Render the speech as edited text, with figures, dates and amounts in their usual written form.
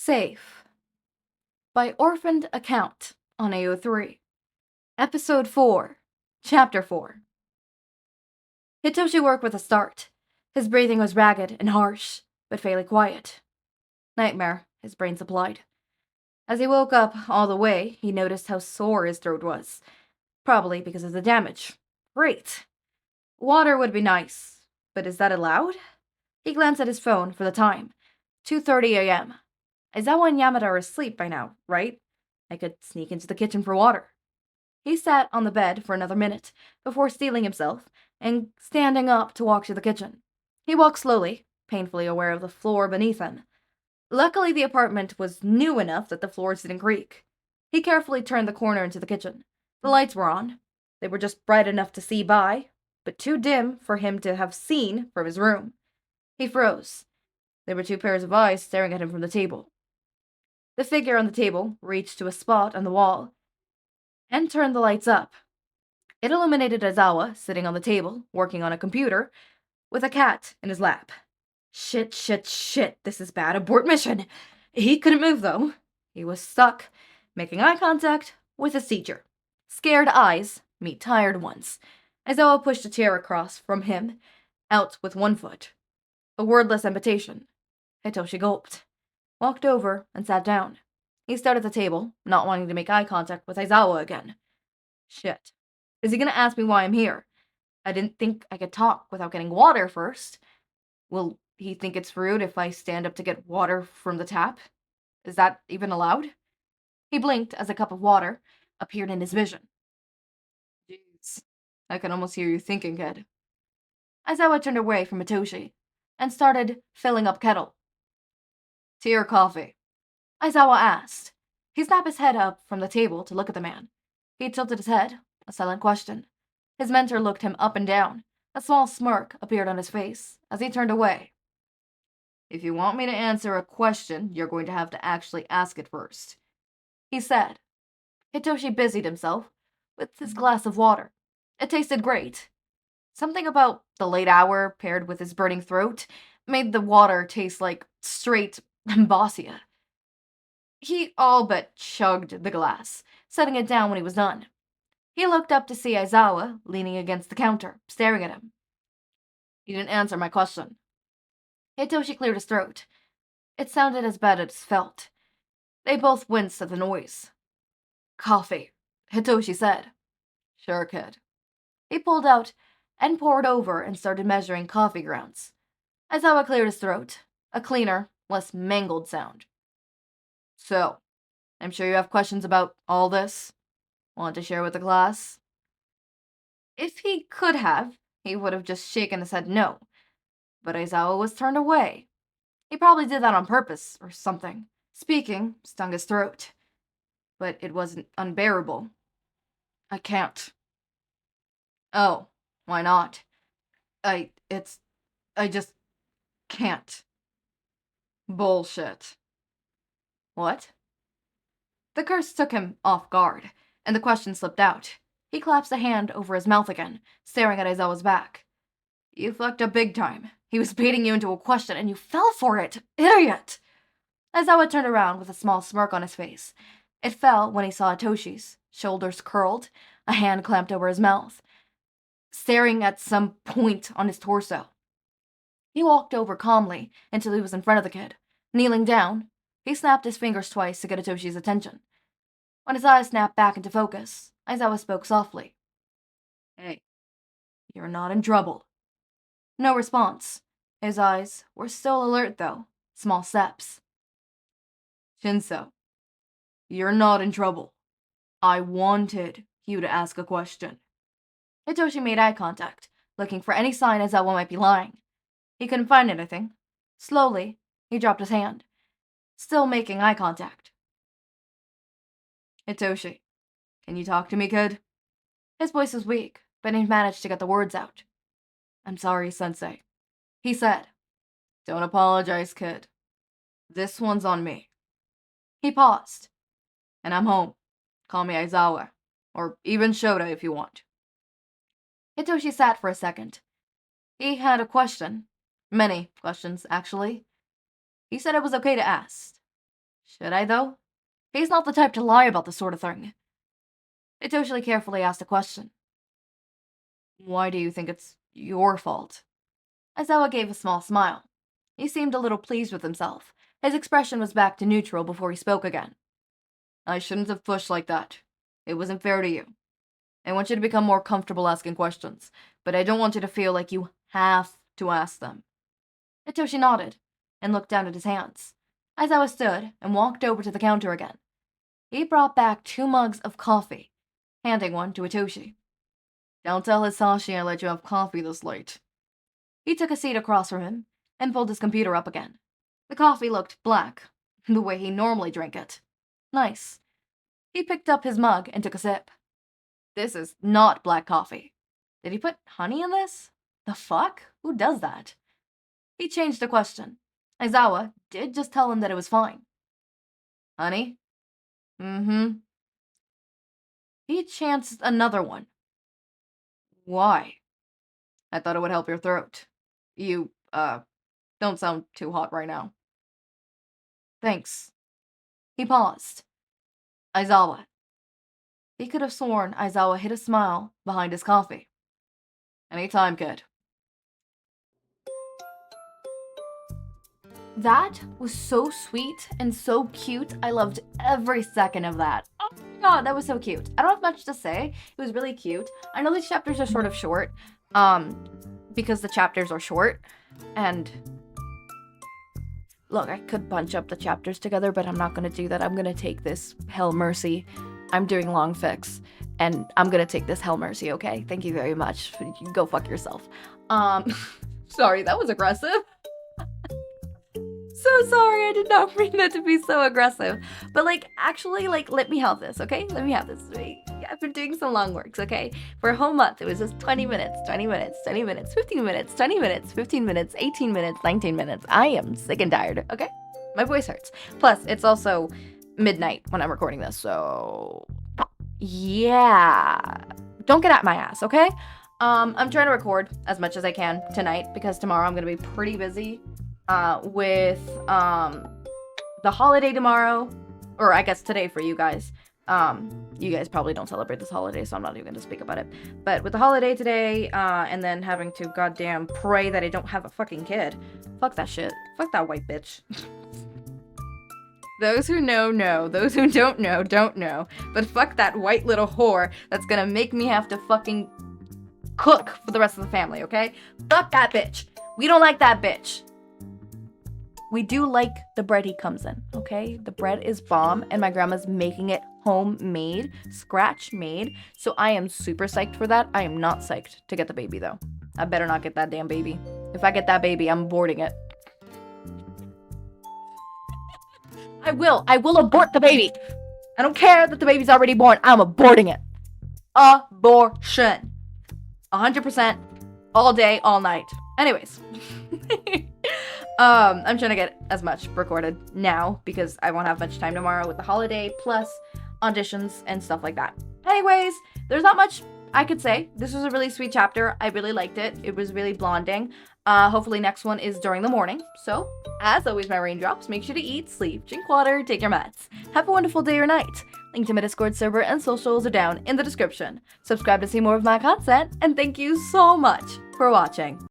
Safe by Orphaned Account on AO3. Episode 4, Chapter 4. Hitoshi woke with a start. His breathing was ragged and harsh, but fairly quiet. Nightmare, his brain supplied. As he woke up all the way, he noticed how sore his throat was. Probably because of the damage. Great. Water would be nice, but is that allowed? He glanced at his phone for the time. 2:30 a.m. Aizawa and Yamada are asleep by now, right? I could sneak into the kitchen for water. He sat on the bed for another minute before steeling himself and standing up to walk to the kitchen. He walked slowly, painfully aware of the floor beneath him. Luckily, the apartment was new enough that the floors didn't creak. He carefully turned the corner into the kitchen. The lights were on. They were just bright enough to see by, but too dim for him to have seen from his room. He froze. There were two pairs of eyes staring at him from the table. The figure on the table reached to a spot on the wall and turned the lights up. It illuminated Aizawa sitting on the table, working on a computer, with a cat in his lap. Shit, this is bad. Abort mission. He couldn't move, though. He was stuck, making eye contact with his teacher. Scared eyes meet tired ones. Aizawa pushed a chair across from him, out with one foot. A wordless invitation. Hitoshi gulped, walked over, and sat down. He stared at the table, not wanting to make eye contact with Aizawa again. Shit. Is he gonna ask me why I'm here? I didn't think I could talk without getting water first. Will he think it's rude if I stand up to get water from the tap? Is that even allowed? He blinked as a cup of water appeared in his vision. Jeez. I can almost hear you thinking, kid. Aizawa turned away from Hitoshi and started filling up kettle. Tea or coffee? Aizawa asked. He snapped his head up from the table to look at the man. He tilted his head, a silent question. His mentor looked him up and down. A small smirk appeared on his face as he turned away. If you want me to answer a question, you're going to have to actually ask it first, he said. Hitoshi busied himself with his glass of water. It tasted great. Something about the late hour paired with his burning throat made the water taste like straight ambrosia. He all but chugged the glass, setting it down when he was done. He looked up to see Aizawa leaning against the counter, staring at him. You didn't answer my question. Hitoshi cleared his throat. It sounded as bad as it felt. They both winced at the noise. Coffee, Hitoshi said. Sure, kid. He pulled out and poured over and started measuring coffee grounds. Aizawa cleared his throat, a cleaner, less mangled sound. So, I'm sure you have questions about all this? Want to share with the class? If he could have, he would have just shaken his head no. But Aizawa was turned away. He probably did that on purpose, or something. Speaking stung his throat. But it wasn't unbearable. I can't. Oh, why not? I just can't. Bullshit. What? The curse took him off guard, and the question slipped out. He clasped a hand over his mouth again, staring at Aizawa's back. You fucked up big time. He was baiting you into a question, and you fell for it! Idiot! Aizawa turned around with a small smirk on his face. It fell when he saw Hitoshi's, shoulders curled, a hand clamped over his mouth, staring at some point on his torso. He walked over calmly until he was in front of the kid. Kneeling down, he snapped his fingers twice to get Hitoshi's attention. When his eyes snapped back into focus, Aizawa spoke softly. Hey, you're not in trouble. No response. His eyes were still alert, though. Small steps. Shinsou, you're not in trouble. I wanted you to ask a question. Hitoshi made eye contact, looking for any sign Aizawa might be lying. He couldn't find anything. Slowly, he dropped his hand, still making eye contact. Hitoshi, can you talk to me, kid? His voice was weak, but he managed to get the words out. I'm sorry, Sensei, he said. Don't apologize, kid. This one's on me. He paused. And I'm home. Call me Aizawa, or even Shouta if you want. Hitoshi sat for a second. He had a question. Many questions, actually. He said it was okay to ask. Should I, though? He's not the type to lie about this sort of thing. Hitoshi carefully asked a question. Why do you think it's your fault? Aizawa gave a small smile. He seemed a little pleased with himself. His expression was back to neutral before he spoke again. I shouldn't have pushed like that. It wasn't fair to you. I want you to become more comfortable asking questions, but I don't want you to feel like you have to ask them. Hitoshi nodded and looked down at his hands. Aizawa stood and walked over to the counter again. He brought back 2 mugs of coffee, handing one to Hitoshi. Don't tell Hizashi I let you have coffee this late. He took a seat across from him and pulled his computer up again. The coffee looked black, the way he normally drank it. Nice. He picked up his mug and took a sip. This is not black coffee. Did he put honey in this? The fuck? Who does that? He changed the question. Aizawa did just tell him that it was fine. Honey? Mm-hmm. He chanced another one. Why? I thought it would help your throat. You, don't sound too hot right now. Thanks. He paused. Aizawa. He could have sworn Aizawa hid a smile behind his coffee. Anytime, kid. That was so sweet and so cute. I loved every second of that. Oh my god, that was so cute. I don't have much to say. It was really cute. I know these chapters are sort of short, because the chapters are short, and look, I could bunch up the chapters together, but I'm not gonna do that. I'm gonna take this Hell Mercy. I'm doing long fix, and I'm gonna take this Hell Mercy, okay? Thank you very much. You can go fuck yourself. Sorry, that was aggressive. So sorry, I did not mean that to be so aggressive. But, actually, let me have this, okay? Let me have this. I've been doing some long works, okay? For a whole month, it was just 20 minutes, 20 minutes, 20 minutes, 15 minutes, 20 minutes, 15 minutes, 18 minutes, 19 minutes. I am sick and tired, okay? My voice hurts. Plus, it's also midnight when I'm recording this, so yeah. Don't get at my ass, okay? I'm trying to record as much as I can tonight because tomorrow I'm gonna be pretty busy with the holiday tomorrow, or I guess today for you guys. You guys probably don't celebrate this holiday, so I'm not even gonna speak about it. But with the holiday today, and then having to goddamn pray that I don't have a fucking kid. Fuck that shit. Fuck that white bitch. Those who know, know. Those who don't know, don't know. But fuck that white little whore that's gonna make me have to fucking cook for the rest of the family, okay? Fuck that bitch. We don't like that bitch. We do like the bread he comes in, okay? The bread is bomb, and my grandma's making it homemade, scratch made. So I am super psyched for that. I am not psyched to get the baby, though. I better not get that damn baby. If I get that baby, I'm aborting it. I will abort the baby. I don't care that the baby's already born. I'm aborting it. Abortion. 100%. All day, all night. Anyways. I'm trying to get as much recorded now because I won't have much time tomorrow with the holiday, plus auditions and stuff like that. Anyways, there's not much I could say. This was a really sweet chapter. I really liked it. It was really blonding. Hopefully next one is during the morning. So, as always, my raindrops, make sure to eat, sleep, drink water, take your meds. Have a wonderful day or night. Link to my Discord server and socials are down in the description. Subscribe to see more of my content, and thank you so much for watching.